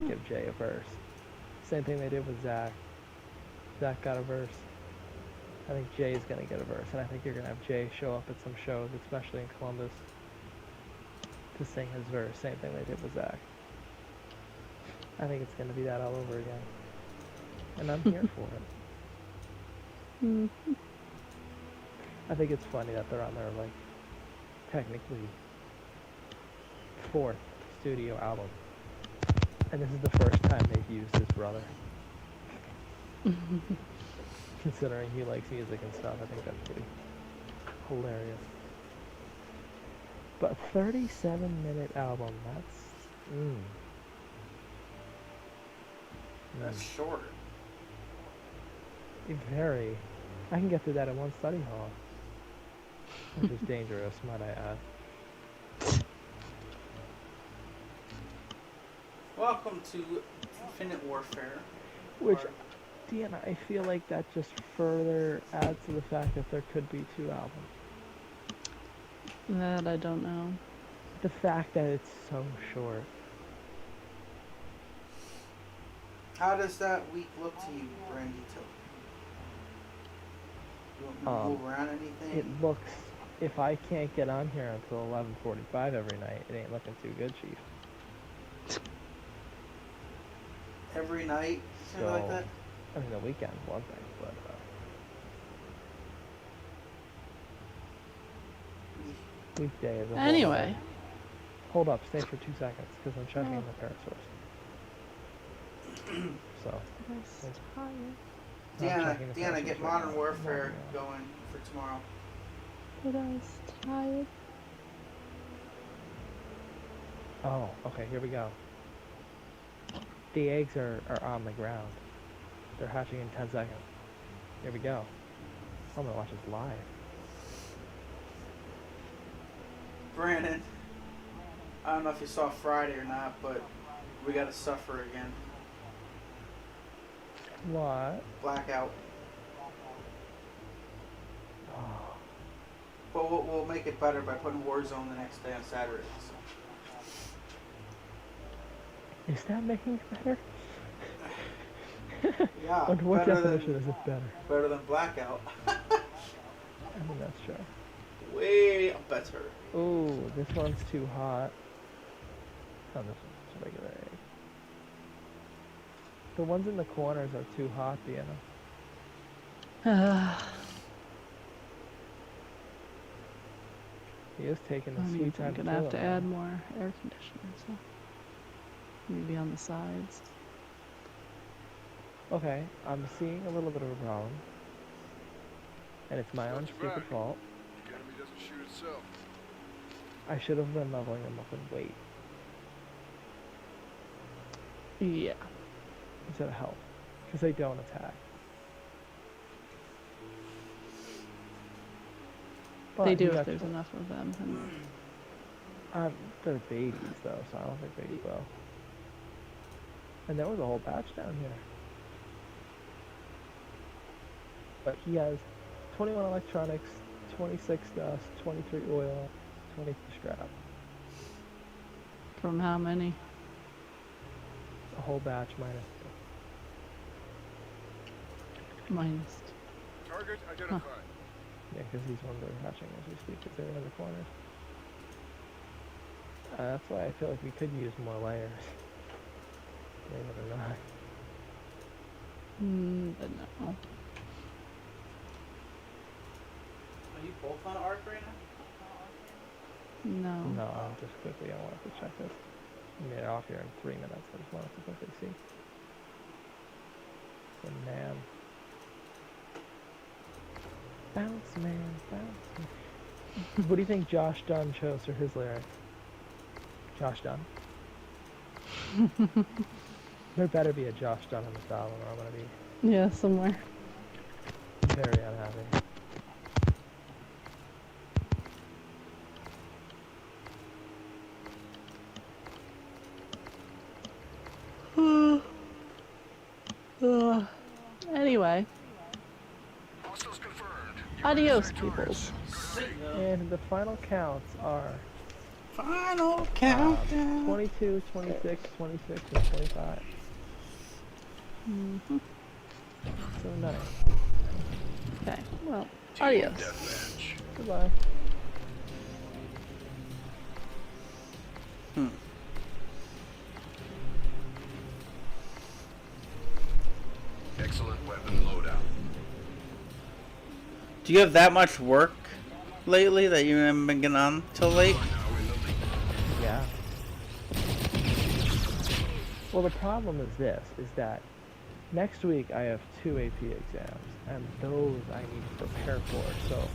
give Jay a verse. Same thing they did with Zach. Zach got a verse. I think Jay's gonna get a verse, and I think you're gonna have Jay show up at some shows, especially in Columbus, to sing his verse. Same thing they did with Zach. I think it's gonna be that all over again, and I'm here for it. I think it's funny that they're on their like technically 4th studio album, and this is the first time they've used his brother. Considering he likes music and stuff, I think that's pretty hilarious. But 37-minute album, that's short. Very. I can get through that in one study hall. Which is dangerous, might I add. Welcome to Infinite Warfare. Which, Deanna, I feel like that just further adds to the fact that there could be 2 albums. That I don't know. The fact that it's so short. How does that week look to you, Brandy? You want me to move around anything? It looks, if I can't get on here until 11:45 every night, it ain't looking too good, Chief. Every night? Something like that? I mean, the weekend's one thing, but weekday is a whole Anyway. other. Hold up, stay for 2 seconds, because I'm checking the parent source. So. Deanna, get Modern Warfare going for tomorrow. But I was tired. Oh, okay, here we go. The eggs are on the ground. They're hatching in 10 seconds. Here we go. I'm gonna watch this live. Brandon, I don't know if you saw Friday or not, but we gotta suffer again. What? Blackout. Oh. But we'll make it better by putting Warzone the next day on Saturday. So. Is that making it better? Yeah. Under what definition is it better? Better than Blackout. I mean, that's true. Way better. Ooh, this one's too hot. Oh, this one's a regular egg. The ones in the corners are too hot, Deanna. He is taking the sweet time I'm gonna have to add more air conditioners. So maybe on the sides. Okay, I'm seeing a little bit of a problem. And it's my own stupid fault. The enemy doesn't shoot itself. I should have been leveling them up in weight Yeah. instead of health. Because they don't attack. But They do if there's enough of them. They're babies though, so I don't think they will. And there was a whole batch down here. But he has 21 electronics, 26 dust, 23 oil, 23 scrap. From how many? A whole batch Minus. Target identified. Yeah, because these ones are hatching as we speak, because they're in the corners. That's why I feel like we could use more layers. Believe it or not. But no. Are you both on Arc right now? No. No, I'm just quickly, I wanted to check this. We made it off here in 3 minutes, I just wanted to quickly see. So, man. Bounce, man, bounce, man. What do you think Josh Dunn chose for his lyric? Josh Dunn? There better be a Josh Dunn on this album or I'm gonna be Yeah, somewhere. very unhappy. Anyway. Hostiles confirmed. Adios, peoples. And the final counts are Final countdown. 22, 26, 26, and 25. Mm-hmm. So nice. Okay, well, Team adios. deathmatch. Goodbye. Excellent weapon loadout. Do you have that much work lately that you haven't been getting on till late? You are now in the lead. Yeah. Well, the problem is this, is that next week I have 2 AP exams, and those I need to prepare for, so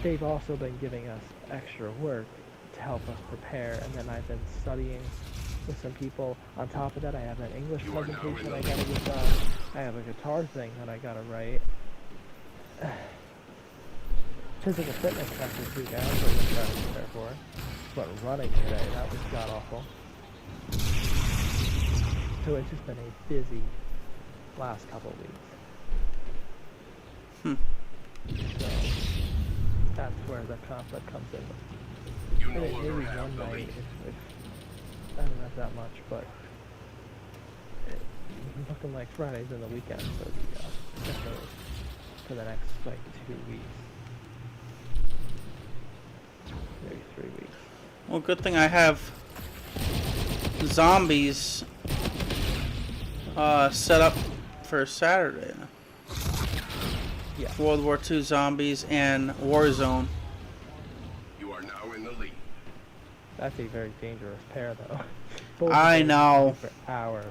they've also been giving us extra work to help us prepare, and then I've been studying with some people. On top of that, I have an English You are now presentation in I the gotta lead. get done. I have a guitar thing that I gotta write. Physical fitness test this week, I also been trying to prepare for. But running today, that was god-awful. So it's just been a busy last couple weeks. So that's where the conflict comes in. You I no think longer maybe have one the night lead. if I don't have that much, but it's looking like Fridays and the weekend for the definitely for the next like 2 weeks, maybe 3 weeks. Well, good thing I have zombies set up for Saturday. Yeah, World War II zombies and Warzone. You are now in the lead. that's a very dangerous pair though. Both I of them know. For hours.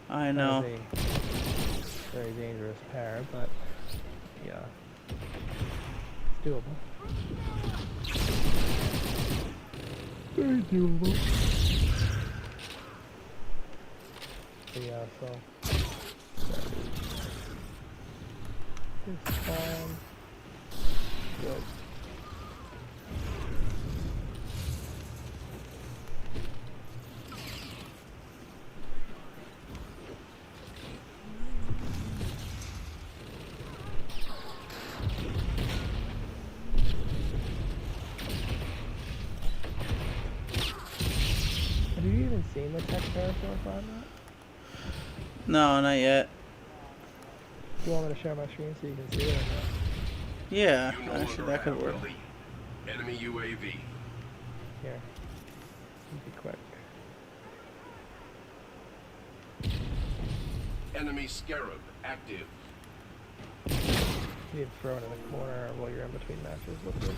I That know. is a very dangerous pair, but yeah, it's doable. Very doable. But yeah, so it's fine. Good. Have you even seen the tech parasaur on that? No, not yet. Do you want me to share my screen so you can see it or not? Yeah, You no actually longer that could have work. the lead. Enemy UAV. Here. Be quick. Enemy Scarab active. You need to throw it in the corner while you're in between matches. Look at this.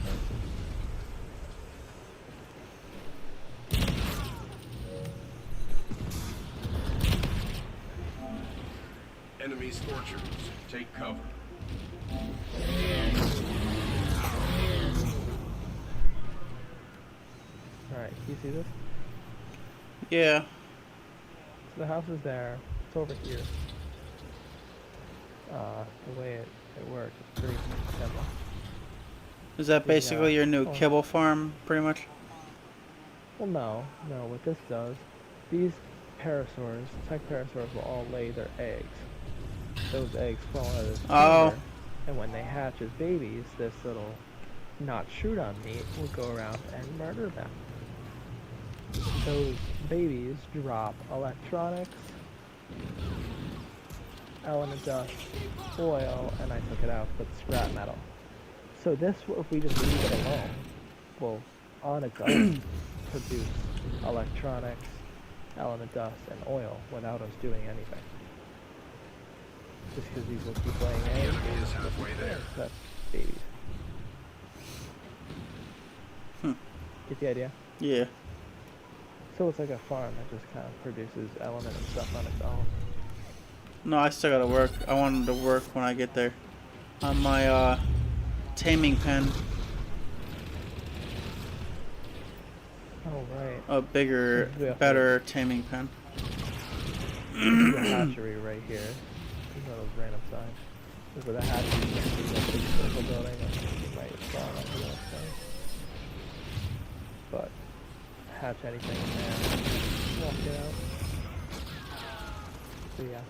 Enemy Scorchers. Take cover. Alright, you see this? Yeah. So the house is there. It's over here. The way it works is pretty simple. Is that basically your new oh. kibble farm, pretty much? Well, no. What this does, these parasaurs, tech parasaurs will all lay their eggs. Those eggs fall out of this Oh. chamber, and when they hatch as babies, this little not shoot on meat will go around and murder them. Those babies drop electronics, element dust, oil, and I took it out, but scrap metal. So this, if we just leave it alone, will on its own produce electronics, element dust, and oil without us doing anything. Just because these will keep laying eggs, enemy is halfway there. that's babies. Hmm. Get the idea? Yeah. So it's like a farm that just kind of produces element and stuff on its own. No, I still gotta work. I wanted to work when I get there. On my, taming pen. Oh, right. A bigger, Yeah. better taming pen. There's a hatchery right here. There's one of those random signs. There's where the hatchery is. There's a big circle building and you might spawn onto that thing. But hatch anything in there. Walk it out. So yeah.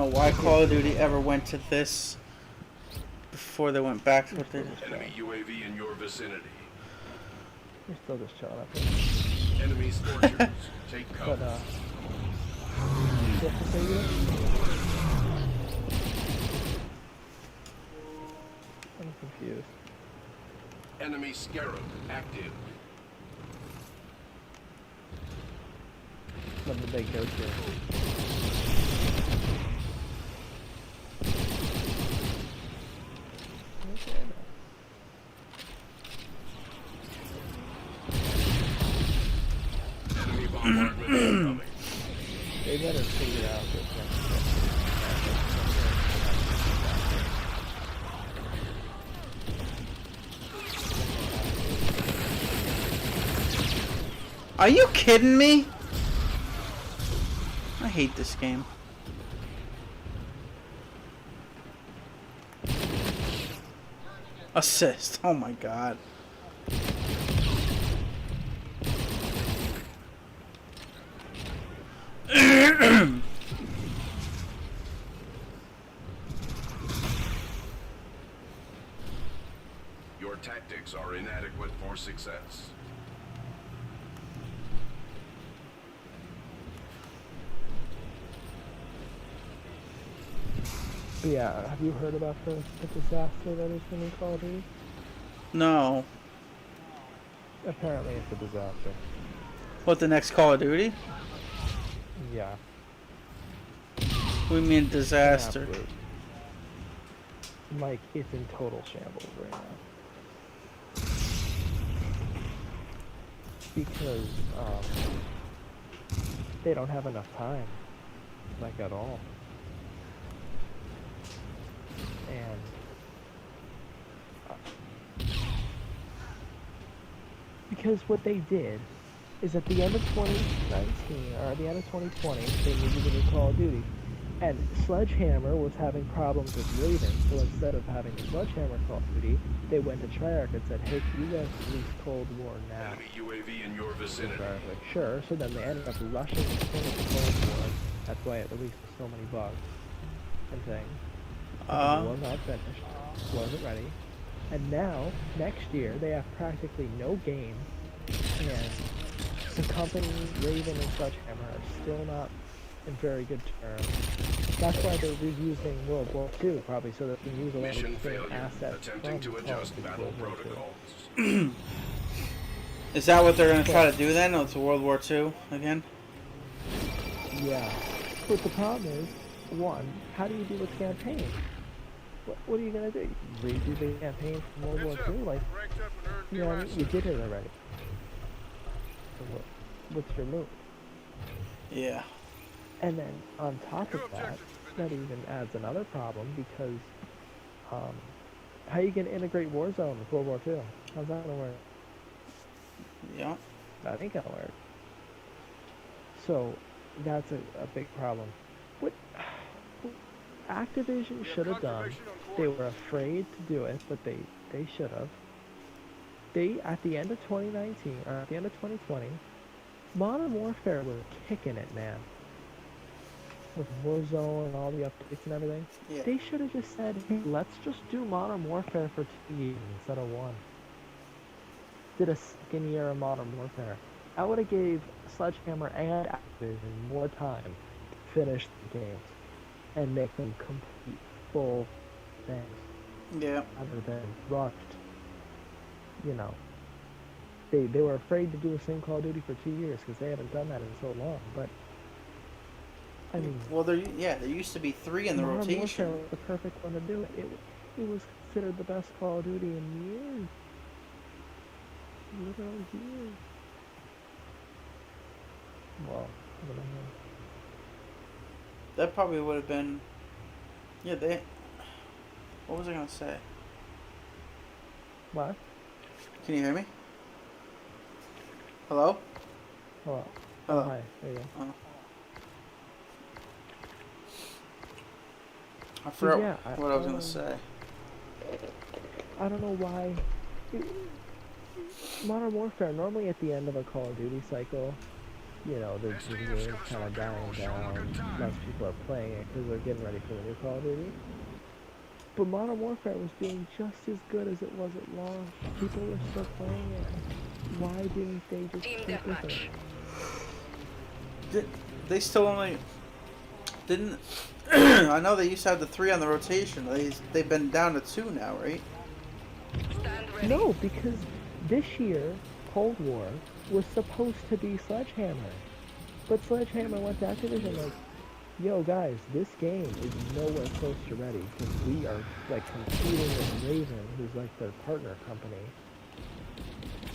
why Call of Duty ever went to this before they went back to what they did. Enemy UAV in your vicinity. We're still just chilling up here. Enemy scorchers. Take But, cover. you have to say you? I'm confused. Enemy scarab active. What did they go to? Okay. Enemy bombardment incoming. They better figure out this Are you kidding me? I hate this game. Assist. Oh my god. Your tactics are inadequate for success. But yeah, have you heard about the disaster that is going to Call of Duty? No. Apparently it's a disaster. What, the next Call of Duty? Yeah. We mean disaster. Absolute. Mike, it's in total shambles right now. Because they don't have enough time, like at all. And because what they did is at the end of 2019 or at the end of 2020, they needed a new Call of Duty. And Sledgehammer was having problems with Raven, so instead of having Sledgehammer Call of Duty, they went to Treyarch and said, hey, can you guys release Cold War now? Enemy UAV in your vicinity. Treyarch was like, sure. So then they ended up rushing to finish Cold War. That's why it released so many bugs and things. It was not finished, wasn't ready. And now, next year, they have practically no game, and the company, Raven and Sledgehammer, are still not in very good terms. That's why they're reusing World War II, probably, so that they can use a lot Mission of the same failure. assets Attempting from to adjust Call of battle Duty World War protocols. Is that what they're going to try to do then? Oh, it's World War II again? II. Yeah. But the problem is, one, how do you do a campaign? What are you going to do? Redo the campaign from World War II? Like, you know, you did it already. So what's your move? Yeah. And then on top of that, that even adds another problem because how you gonna integrate Warzone with World War II? How's that gonna work? Yeah. That ain't gonna work. So that's a big problem. What Activision should have done, they were afraid to do it, but they should have. They, at the end of 2019, or at the end of 2020, Modern Warfare was kicking it, man. With Warzone and all the updates and everything. Yeah. They should have just said, hey, let's just do Modern Warfare for 2 years instead of 1. Did a second year of Modern Warfare. I would have gave Sledgehammer and Activision more time to finish the games and make them complete full things Yeah. rather than rushed. You know, they were afraid to do the same Call of Duty for 2 years because they haven't done that in so long. But I mean, Well, there used to be 3 in the Modern Warfare rotation. was the perfect one to do it. It was considered the best Call of Duty in years. Literally years. Well, I don't know. That probably would have been. Yeah, they. What was I gonna say? What? Can you hear me? Hello? Hello. Hello. Hi. There you go. Oh. I forgot yeah, what I was gonna say. I don't know why. Modern Warfare, normally at the end of a Call of Duty cycle, you know, the game's kind of dying down. Less people are playing it because they're getting ready for the new Call of Duty. But Modern Warfare was doing just as good as it was at launch. People were still playing it. Why didn't they just Team stick with it? deathmatch. They still only didn't. I know they used to have the 3 on the rotation. They've been down to 2 now, right? Stand ready. No, because this year, Cold War was supposed to be Sledgehammer. But Sledgehammer went to Activision like, yo guys, this game is nowhere close to ready because we are like competing with Raven, who's like their partner company.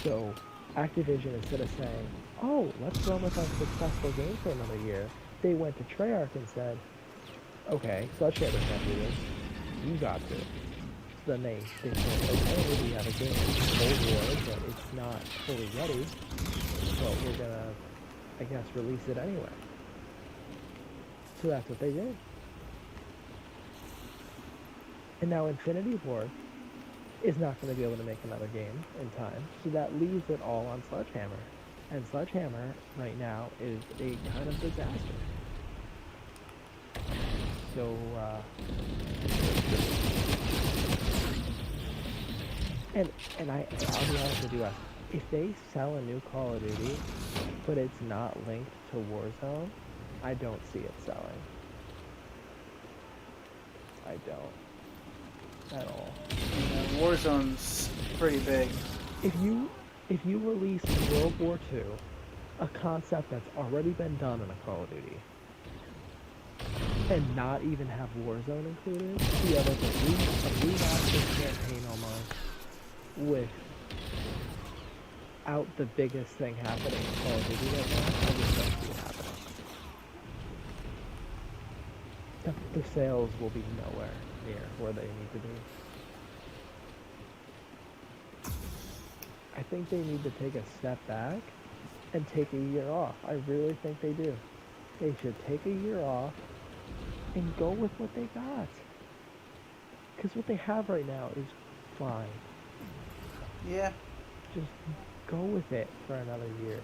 So Activision, instead of saying, oh, let's run with a successful game for another year, they went to Treyarch and said, okay, Sledgehammer can't do this, you got to. So then they said, okay, we have a game, Cold War, but it's not fully ready, but we're gonna, I guess, release it anyway. So that's what they did. And now Infinity Ward is not going to be able to make another game in time, so that leaves it all on Sledgehammer. And Sledgehammer, right now, is a kind of disaster. So, and I'll be honest with you, Wes, if they sell a new Call of Duty, but it's not linked to Warzone, I don't see it selling. I don't. At all. Yeah, Warzone's pretty big. If you release World War II, a concept that's already been done in a Call of Duty, and not even have Warzone included, you have like a remastered campaign almost, without the biggest thing happening in Call of Duty right now, I just don't see it happening. The sales will be nowhere near where they need to be. I think they need to take a step back and take a year off. I really think they do. They should take a year off and go with what they got. Because what they have right now is fine. Yeah. Just go with it for another year.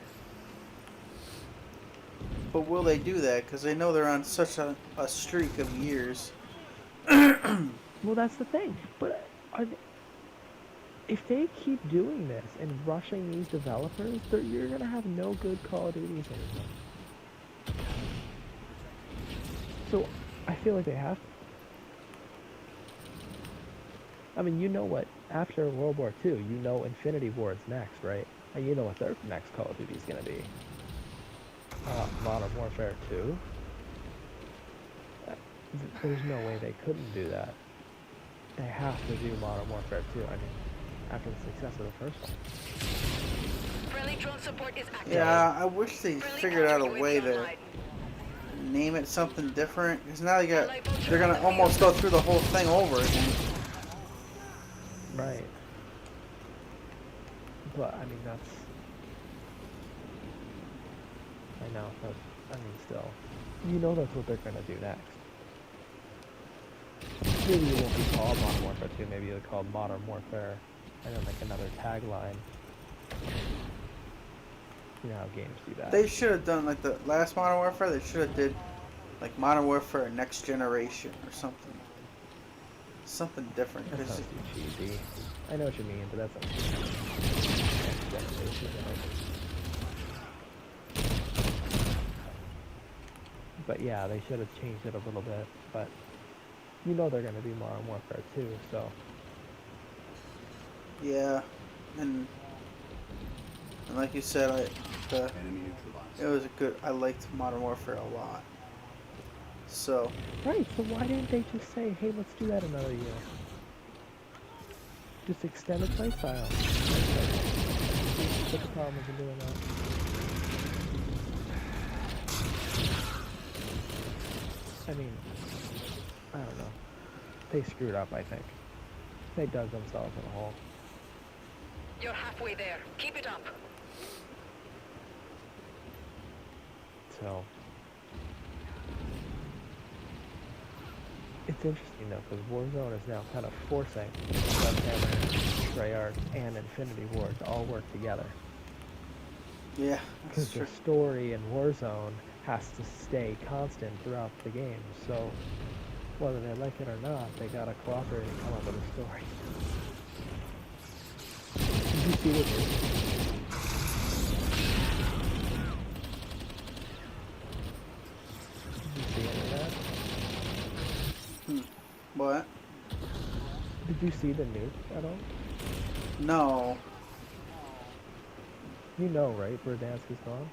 But will they do that? Because they know they're on such a streak of years. Well, that's the thing. But if they keep doing this and rushing these developers, you're going to have no good Call of Duties anymore. So I feel like they have to. I mean, you know what? After World War II, you know Infinity Ward's next, right? And you know what their next Call of Duty is going to be. Modern Warfare 2. There's no way they couldn't do that. They have to do Modern Warfare 2. I mean, after the success of the first one. Friendly drone support is active. Yeah, I wish they Friendly figured out a counter way UAV to online. name it something different. Because now they're gonna almost go through the whole thing over again. Right. But, I mean, that's... I know, but, I mean, still. You know that's what they're gonna do next. Maybe it won't be called Modern Warfare 2, maybe it'll be called Modern Warfare, and then, like, another tagline. You know how games do that. They should have done like the last Modern Warfare. They should have did like Modern Warfare Next Generation or something. Something different. That 'cause sounds too cheesy. I know what you mean, but that sounds too cheesy. Next Generation, But yeah, they should have changed it a little bit, but you know they're going to do Modern Warfare 2, so... yeah, and like you said, it was a good. I liked Modern Warfare a lot. So Right, so why didn't they just say, hey, let's do that another year? Just extend the play style. What's the problem with doing that? I mean, I don't know. They screwed up, I think. They dug themselves in a hole. You're halfway there. Keep it up. So, it's interesting though, because Warzone is now kind of forcing Sledgehammer, Treyarch, and Infinity Ward to all work together. Yeah, because that's the true. story in Warzone has to stay constant throughout the game. So whether they like it or not, they gotta cooperate and come up with a story. Did you see the news? Did you see any of that? What? Did you see the nuke at all? No. You know, right? Verdansk is gone.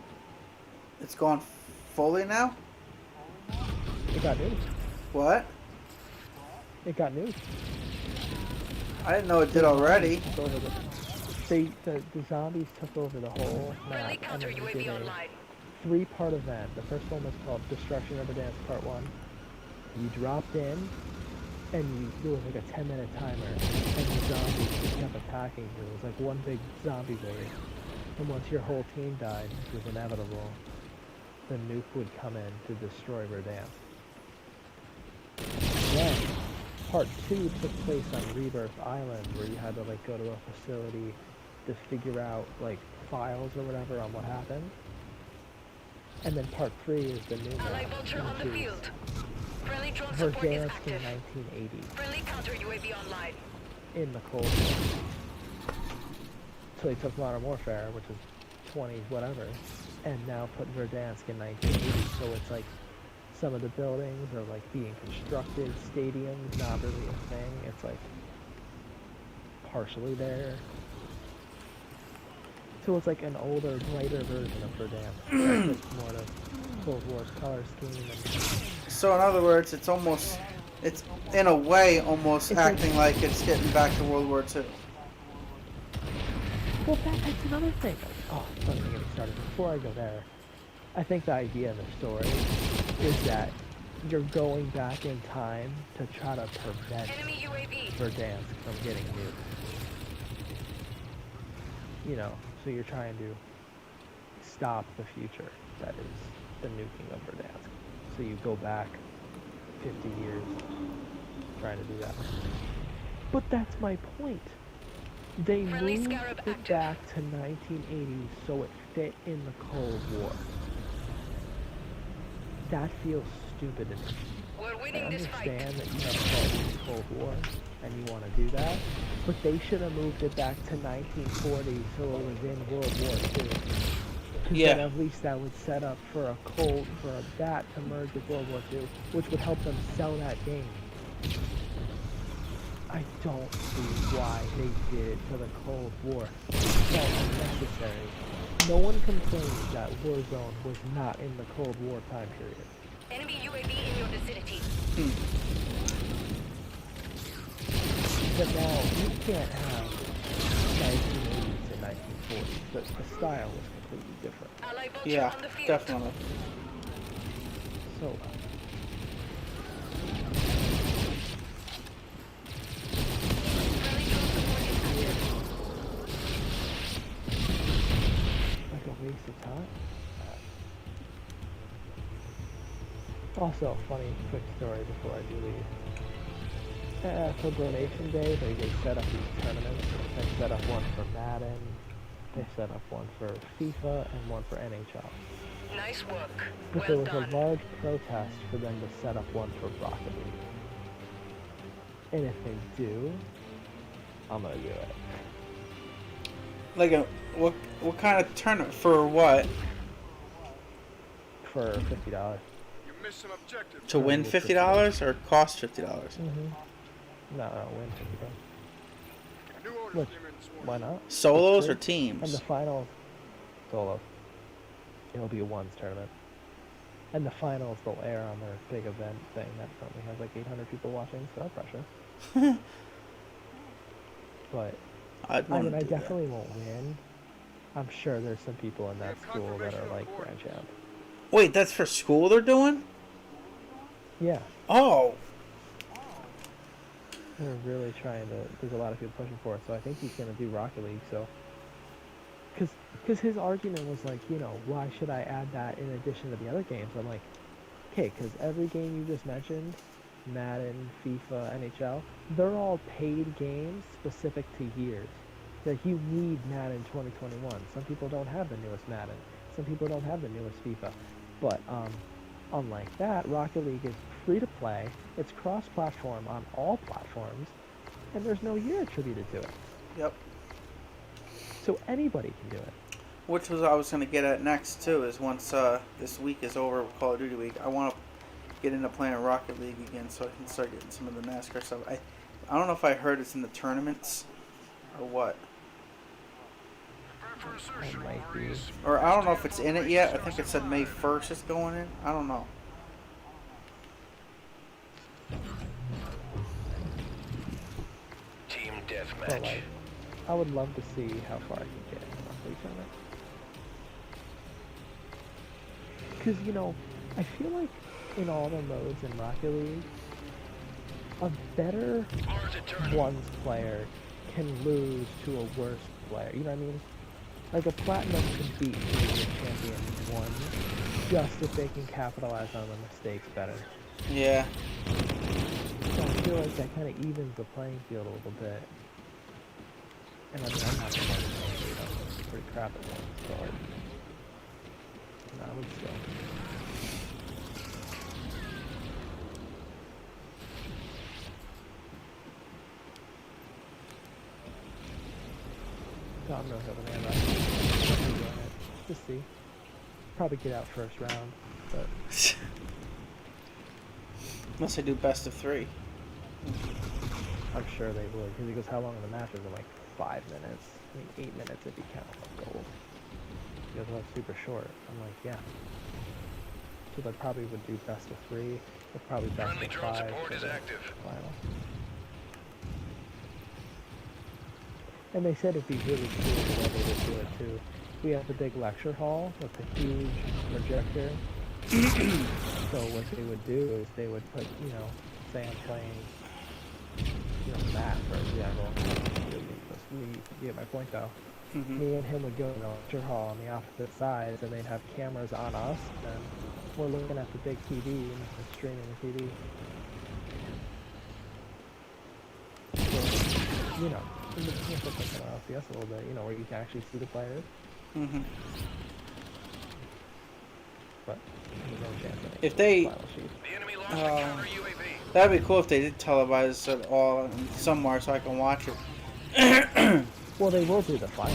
It's gone fully now? It got nuked. What? It got nuked. I didn't know it did already. Took over the zombies took over the whole Friendly map, and counter then they UAV did a online. three-part event. The first one was called Destruction of Verdansk Part 1. You dropped in, and there was like a 10-minute timer, and the zombies just kept attacking you. It was like one big zombie wave. And once your whole team died, which was inevitable, the nuke would come in to destroy Verdansk. Then, part 2 took place on Rebirth Island, where you had to like go to a facility to figure out like files or whatever on what happened. And then part 3 is the new Ally map, vulture on the which is field. Friendly drone support is Verdansk in active. 1980 Friendly counter UAV online. in the Cold War. So they took Modern Warfare, which is 20 whatever, and now put Verdansk in 1980. So it's like some of the buildings are like being constructed, stadiums not really a thing. It's like partially there. So it's like an older, brighter version of Verdansk. That's just more the Cold War's color scheme. And So in other words, it's almost, it's in a way almost It's like- acting like it's getting back to World War II. well, that's another thing. Oh, don't even get me started. Before I go there, I think the idea in the story is that you're going back in time to try to prevent Enemy UAV. Verdansk from getting nuked. You know, so you're trying to stop the future that is the nuking of Verdansk. So you go back 50 years trying to do that. But that's my point. They Friendly moved Scarab it active. back to 1980 so it fit in the Cold War. That feels stupid to me. We're I winning this fight. understand that you have a Cold War and you want to do that, but they should have moved it back to 1940 so it was in World War II. Because Yeah. then at least that would set up for that to merge with World War II, which would help them sell that game. I don't see why they did it for the Cold War. It's not unnecessary. No one complains that Warzone was not in the Cold War time period. Enemy UAV in your vicinity. But now, you can't have 1980s and 1940s. The style was completely different. Ally vulture Yeah, on the field. definitely. So, Friendly drone support is active. like a waste of time. Also, funny quick story before I do leave. For Donation Day, they set up these tournaments. They set up one for Madden, they set up one for FIFA, and one for NHL. Nice work. But there Well was done. a large protest for them to set up one for Rocket League. And if they do, I'm gonna do it. Like a what kind of tournament for what? For $50. You missed some objectives. To win $50 or cost $50? Mm-hmm. No, win $50. New orders Look, came in this why morning. not? Solos or It's free. And the teams? finals, solo. It'll be a ones tournament. And the finals they'll air on their big event thing that probably has like 800 people watching, so no pressure. But I'd I want mean, to I do that. definitely won't win. I'm sure there's some people in that have school that confirmation are on like board. grand champ. Wait, that's for school they're doing? Yeah, Oh, they're really trying to. There's a lot of people pushing for it, so I think he's gonna do Rocket League. So, because his argument was like, you know, why should I add that in addition to the other games? I'm like, okay, because every game you just mentioned, Madden, FIFA, NHL, they're all paid games specific to years. Like, you need Madden 2021. Some people don't have the newest Madden. Some people don't have the newest FIFA. But, unlike that, Rocket League is free to play. It's cross-platform on all platforms, and there's no year attributed to it. Yep. So anybody can do it. Which was I was going to get at next too. Is once this week is over with Call of Duty week, I want to get into playing Rocket League again, so I can start getting some of the NASCAR stuff. I don't know if I heard it's in the tournaments or what. It might be. Or I don't know if it's in it yet. I think it said May 1st it's going in. I don't know. Team But, deathmatch. like, I would love to see how far I can get in a Rocket League tournament. Because, you know, I feel like in all the modes in Rocket League, a better ones player can lose to a worse player. You know what I mean? Like, a platinum can beat the champion one just if they can capitalize on the mistakes better. Yeah. So I feel like that kind of evens the playing field a little bit. And I mean, I'm not the one who's pretty crap at one, so like, I would still. Tom knows how to man right. Just see. Probably get out first round, but Unless I do best of 3. I'm sure they would. Because he goes, how long are the matches? I'm like, 5 minutes. I mean, 8 minutes if you count gold. He goes, well, it's super short. I'm like, yeah. So they probably would do best of 3. Or probably best Friendly of drone 5 support for is the active. final. And they said it'd be really cool the way they would do it too. We have the big lecture hall with the huge projector. So what they would do is they would put, you know, say I'm playing, you know, Matt, for example. You get my point though. Mm-hmm. Me and him would go to the lecture hall on the opposite sides, and they'd have cameras on us, and we're looking at the big TV and streaming the TV. So, you know, it's like an LCS a little bit, you know, where you can actually see the players. Mm-hmm. But there's no chance that If they- final sheet. The enemy launched a counter UAV. That'd be cool if they did televise it all somewhere so I can watch it. Well, they will do the final.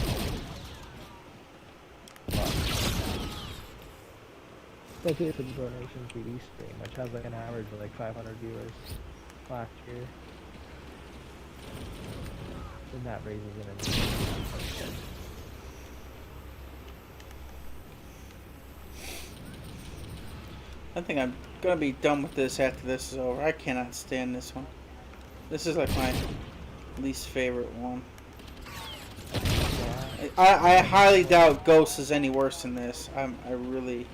But they did the Donation TV stream, which has like an average of like 500 viewers last year. And that raises it in. I think I'm gonna be done with this after this is over. I cannot stand this one. This is like my least favorite one. I highly doubt Ghost is any worse than this. I really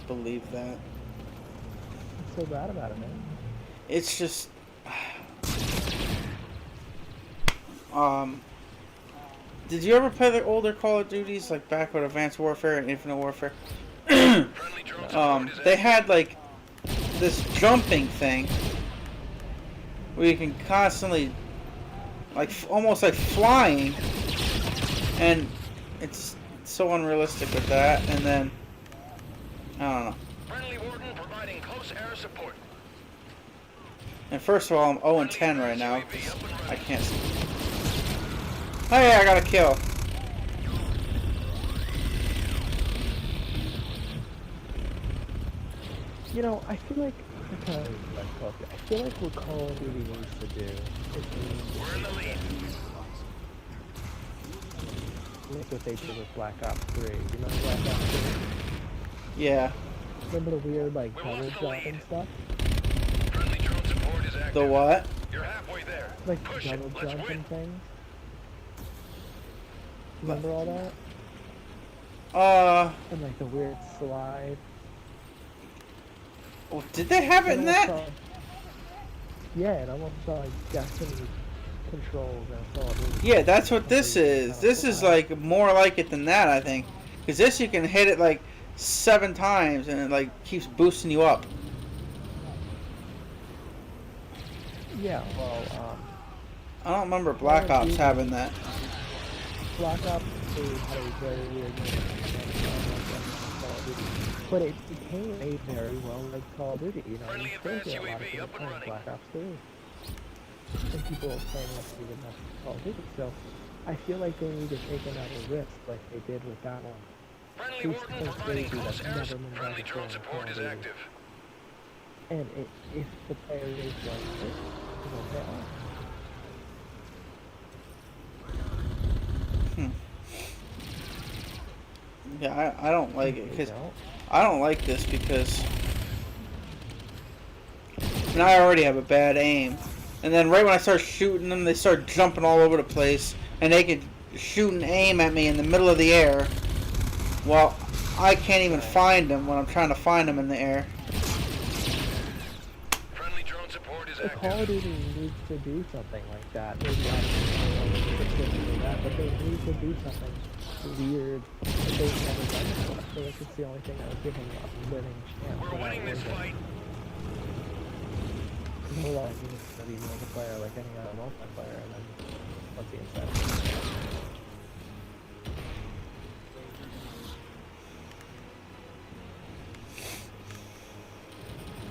believe that. What's so bad about it, man? It's just did you ever play the older Call of Duties like back with Advanced Warfare and Infinite Warfare? Friendly drone support is They active. had like this jumping thing where you can constantly like almost like flying, and it's so unrealistic with that. And then I don't know. Friendly Warden providing close air support. And first of all, I'm 0 and 10 right now. I can't see. Oh yeah, I got a kill. You know, I feel like I feel like what Call of Duty needs to do is We're in the lead. like what they did with Black Ops 3. You remember Black Ops 3? Yeah. Remember the weird like We double lost the jump lead. and stuff? Friendly drone support is active. The what? You're halfway there. Like Push it. double Let's jump win. and things. Remember all that? And like the weird slide. Oh, did they have it in It almost that? felt- yeah, it almost felt like Destiny controls and Call of Duty. Yeah, that's what this is. This is like more like it than that, I think. Because this you can hit it like 7 times and it like keeps boosting you up. Yeah, well, I don't remember Black Call of Ops Duty- having that. Black Ops 2 had a very weird name, Call of Duty, but it became a very well liked Call of Duty. You know, you Friendly still advanced hear a lot of UAV people up and playing running. Black Ops 2, and people claiming to be the best Call of Duty. So I feel like they need to take another risk, like they did with that one. Friendly Choose Warden something providing crazy close that's air. never been done Friendly before drone in a Call support of is Duty, active. and if the player is like it, it'll pay off. Hmm. Yeah, I don't like it They because don't. I don't like this because now I already have a bad aim, and then right when I start shooting them, they start jumping all over the place, and they can shoot and aim at me in the middle of the air. Well, I can't even Right. find them when I'm trying to find them in the air. Friendly drone support is The Call of active. Duty needs to do something like that. Maybe obviously specifically that, but they need to do something weird that they've never done before. I feel like it's the only thing that would give them a living chance We're without winning this losing. fight. Because otherwise, you just gonna be multiplayer like any other multiplayer, and then what's the incentive?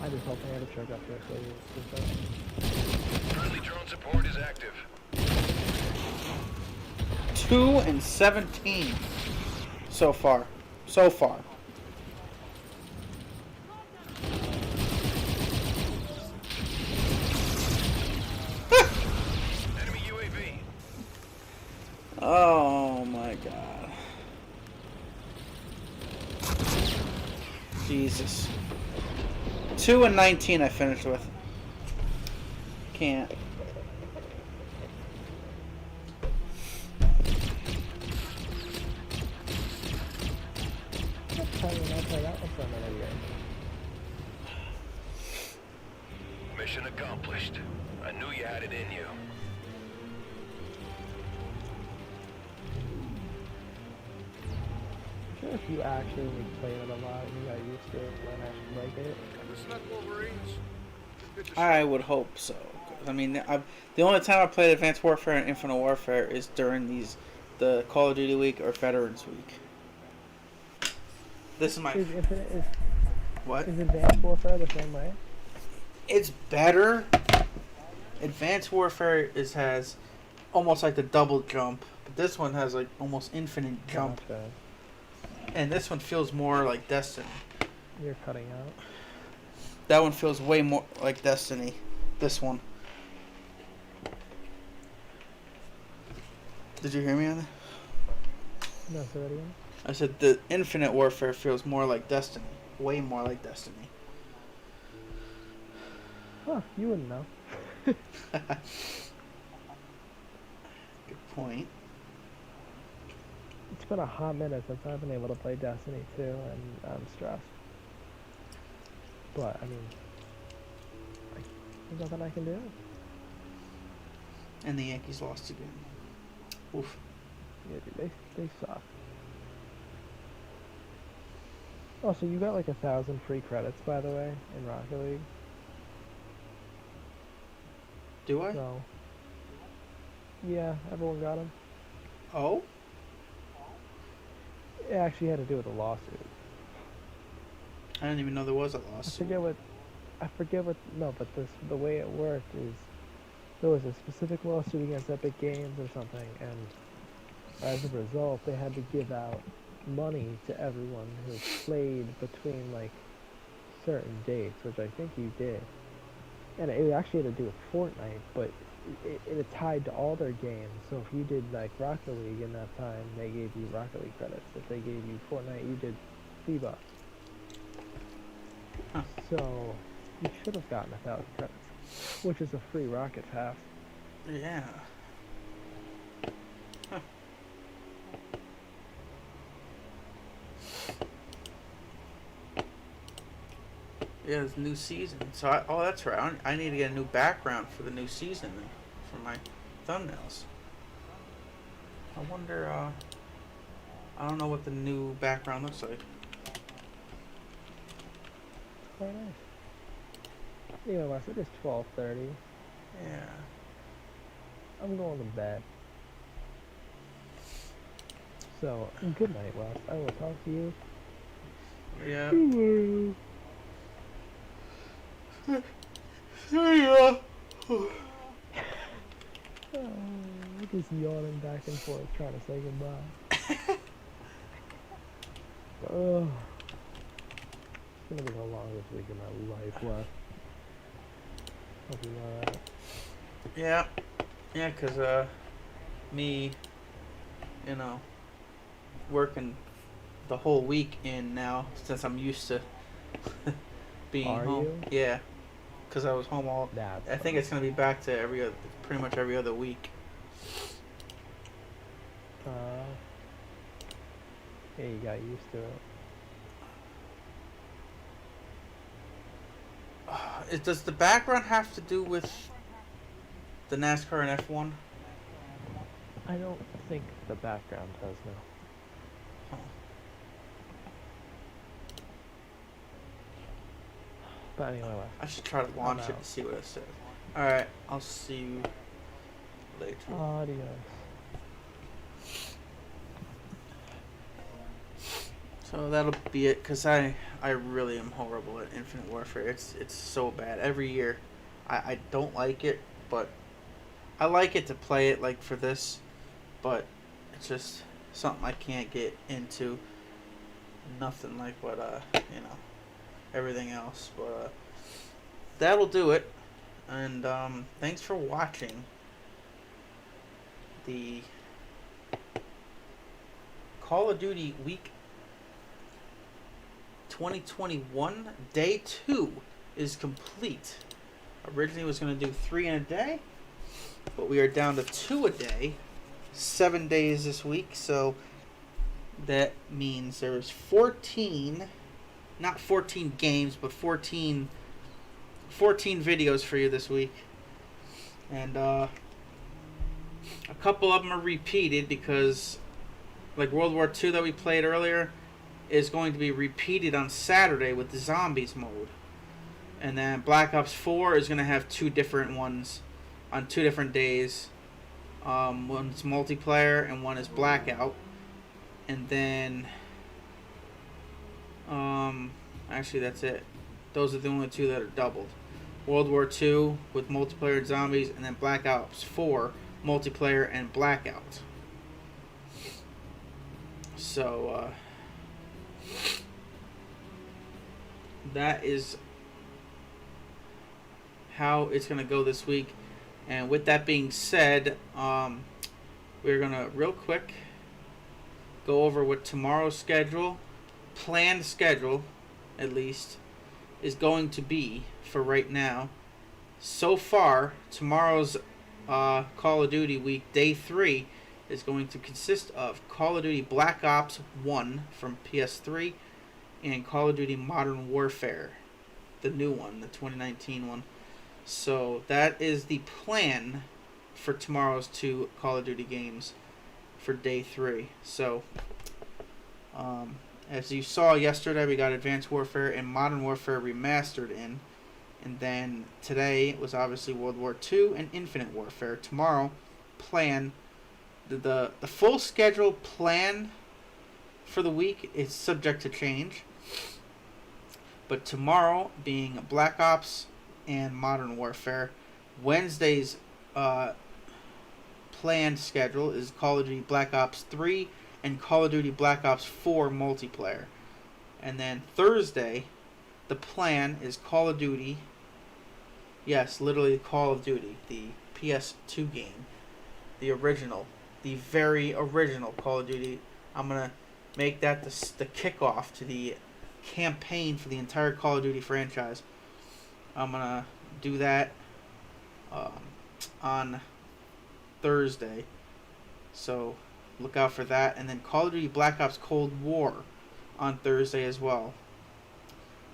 I just hope they have a choke up here, so Friendly drone support is active. 2 and 17 so far. So far. Enemy UAV. Oh my god. Jesus. 2 and 19 I finished with. Can't. let's try and I'll play that one for another year. Mission accomplished. I knew you had it in you. I'm sure if you actually like, played it a lot and you got used to it, then I should like it. Listen up, Wolverines. Good to I would hope so. I mean, the only time I played Advanced Warfare and Infinite Warfare is during the Call of Duty week or Veterans week. This is my Is Infinite what? is Advanced Warfare the same way? It's better. Advanced Warfare has almost like the double jump, but this one has like almost infinite jump, Gotcha. and this one feels more like Destiny. You're cutting out. That one feels way more like Destiny. This one. Did you hear me on that? No, say that again. I said the Infinite Warfare feels more like Destiny. Way more like Destiny. Huh, you wouldn't know. Good point. It's been a hot minute since I've been able to play Destiny 2, and I'm stressed. But, I mean, there's nothing I can do. And the Yankees lost again. Oof. Yeah, dude, they suck. Oh, so you got like 1,000 free credits, by the way, in Rocket League. Do I? So, yeah, everyone got them. Oh? It actually had to do with a lawsuit. I didn't even know there was a I lawsuit. forget what, no, but the way it worked is there was a specific lawsuit against Epic Games or something, and as a result, they had to give out money to everyone who played between like certain dates, which I think you did. And it actually had to do with Fortnite, but it tied to all their games. So if you did like Rocket League in that time, they gave you Rocket League credits. If they gave you Fortnite, you did V-Bucks. Huh. So you should have gotten 1,000 credits, which is a free Rocket Pass. Yeah. Huh. Yeah, it's new season. So oh, that's right. I need to get a new background for the new season then, for my thumbnails. I wonder. I don't know what the new background looks like. Very nice. You know, it is 12:30. Yeah. I'm going to bed. So, good night, Wes. I will talk to you Yeah. tomorrow. Yeah. Just yawning back and forth, trying to say goodbye. Oh, it's gonna be the longest week of my life, Wes. Hope you know that. Yeah. Yeah, 'cause me, you know, working the whole week in now since I'm used to being Are home. you? Yeah, because I was home all. That's I think fun. it's gonna be back to pretty much every other week. Yeah, you got used to it. Does the background have to do with the NASCAR and F1? I don't think the background does now. Huh. But anyway, Wes. I should try to launch it out. to see what it says. All right, I'll see you later. Adios. So that'll be it, because I really am horrible at Infinite Warfare. It's so bad. Every year, I don't like it, but I like it to play it like for this, but it's just something I can't get into. Nothing like what, everything else. But that'll do it. And thanks for watching the Call of Duty Week 2021 Day 2 is complete. Originally was going to do 3 in a day, but we are down to 2 a day. 7 days this week, so that means there's 14, not 14 games, but 14 videos for you this week. And a couple of them are repeated because, like World War II that we played earlier, is going to be repeated on Saturday with the Zombies mode. And then Black Ops 4 is going to have 2 different ones on 2 different days. One's multiplayer and one is Blackout. And then, actually that's it. Those are the only 2 that are doubled. World War II with multiplayer and zombies, and then Black Ops 4 multiplayer and Blackout. So, that is how it's going to go this week. And with that being said, we're going to real quick go over what tomorrow's schedule, planned schedule at least, is going to be for right now. So far, tomorrow's Call of Duty week, Day 3, is going to consist of Call of Duty Black Ops 1 from PS3 and Call of Duty Modern Warfare, the new one, the 2019 one. So that is the plan for tomorrow's 2 Call of Duty games for Day 3. So, as you saw yesterday, we got Advanced Warfare and Modern Warfare Remastered in. And then today was obviously World War II and Infinite Warfare. Tomorrow, plan the full schedule plan for the week is subject to change. But tomorrow being Black Ops and Modern Warfare, Wednesday's planned schedule is Call of Duty Black Ops 3 and Call of Duty Black Ops 4 multiplayer. And then Thursday, the plan is Call of Duty. Yes, literally Call of Duty, the PS2 game, the original, the very original Call of Duty. I'm gonna make that the kickoff to the campaign for the entire Call of Duty franchise. I'm gonna do that on Thursday, so look out for that. And then Call of Duty Black Ops Cold War on Thursday as well.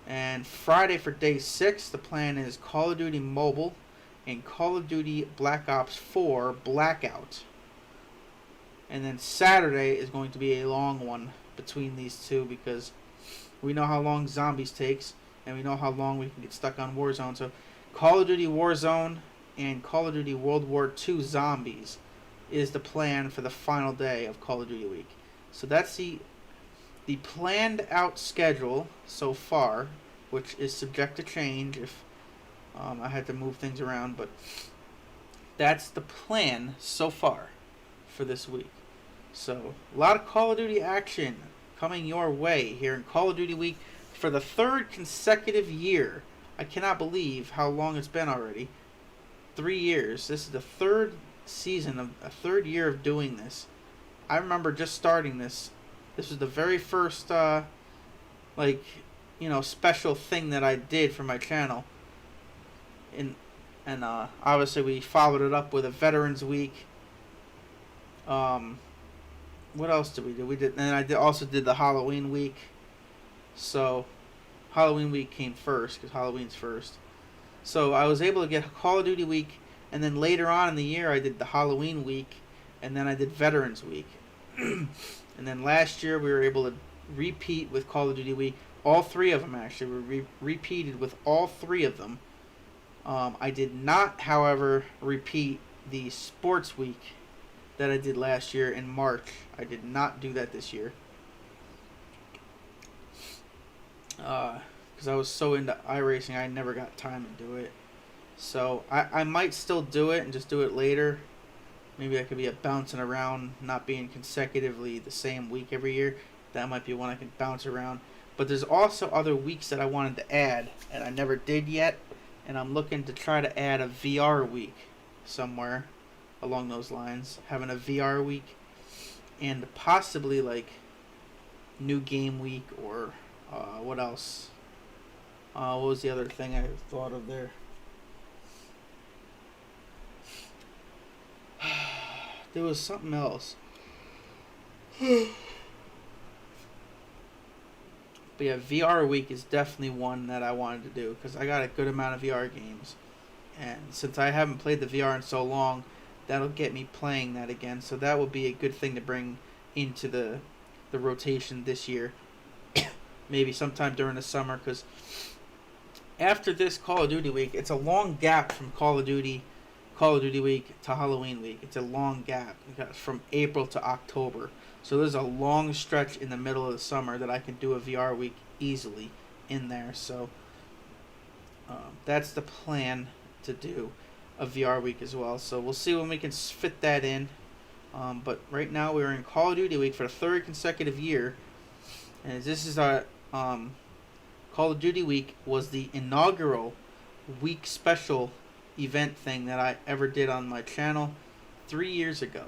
And Friday for Day 6, the plan is Call of Duty Mobile and Call of Duty Black Ops 4 Blackout. And then Saturday is going to be a long one between these 2 because we know how long Zombies takes and we know how long we can get stuck on Warzone. So Call of Duty Warzone and Call of Duty World War II Zombies is the plan for the final day of Call of Duty week. So that's the planned out schedule so far, which is subject to change if I had to move things around, but that's the plan so far for this week. So a lot of Call of Duty action coming your way here in Call of Duty Week for the third consecutive year. I cannot believe how long it's been already. 3 years. This is the third season of a third year of doing this. I remember just starting this. This was the very first special thing that I did for my channel. And obviously we followed it up with a Veterans Week. What else did we do? Also did the Halloween week. So Halloween week came first because Halloween's first. So I was able to get Call of Duty week, and then later on in the year I did the Halloween week, and then I did Veterans week. And then last year we were able to repeat with Call of Duty week. All three of them actually were repeated with all three of them. I did not, however, repeat the sports week that I did last year in March. I did not do that this year. Because I was so into iRacing, I never got time to do it. So I might still do it and just do it later. Maybe I could be bouncing around, not being consecutively the same week every year. That might be one I can bounce around. But there's also other weeks that I wanted to add, and I never did yet. And I'm looking to try to add a VR week somewhere along those lines. Having a VR week, and possibly like new game week, or what else? What was the other thing I thought of there? There was something else. But yeah, VR week is definitely one that I wanted to do because I got a good amount of VR games. And since I haven't played the VR in so long, that'll get me playing that again. So that will be a good thing to bring into the rotation this year. Maybe sometime during the summer, because after this Call of Duty week, it's a long gap from Call of Duty week to Halloween week. It's a long gap from April to October. So there's a long stretch in the middle of the summer that I can do a VR week easily in there. So that's the plan, to do a VR week as well. So we'll see when we can fit that in. But right now we're in Call of Duty week for the third consecutive year. And this is our Call of Duty week was the inaugural week special event thing that I ever did on my channel 3 years ago.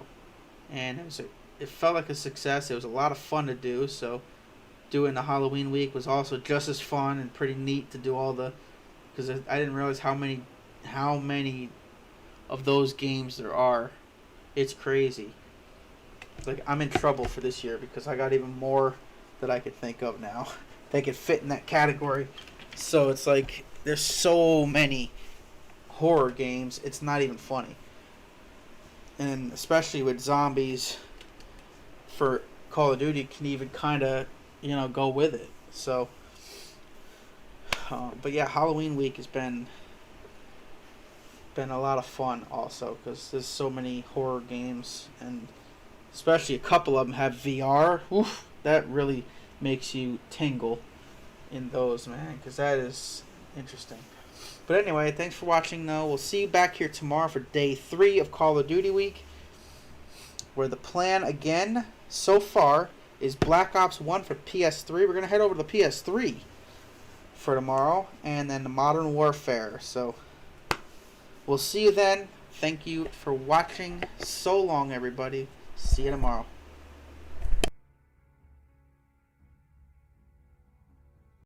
And it felt like a success. It was a lot of fun to do. So doing the Halloween week was also just as fun and pretty neat to do all the, because I didn't realize how many of those games there are. It's crazy. Like, I'm in trouble for this year because I got even more that I could think of now. They could fit in that category. So it's like there's so many horror games, it's not even funny. And especially with zombies for Call of Duty can even kind of, go with it. So but yeah, Halloween week has been a lot of fun also, because there's so many horror games, and especially a couple of them have VR. Oof, that really makes you tingle in those, man, because that is interesting. But anyway, thanks for watching, though. We'll see you back here tomorrow for day 3 of Call of Duty week, where the plan, again, so far, is Black Ops 1 for PS3. We're going to head over to the PS3 for tomorrow, and then the Modern Warfare. So we'll see you then. Thank you for watching. So long, everybody. See you tomorrow.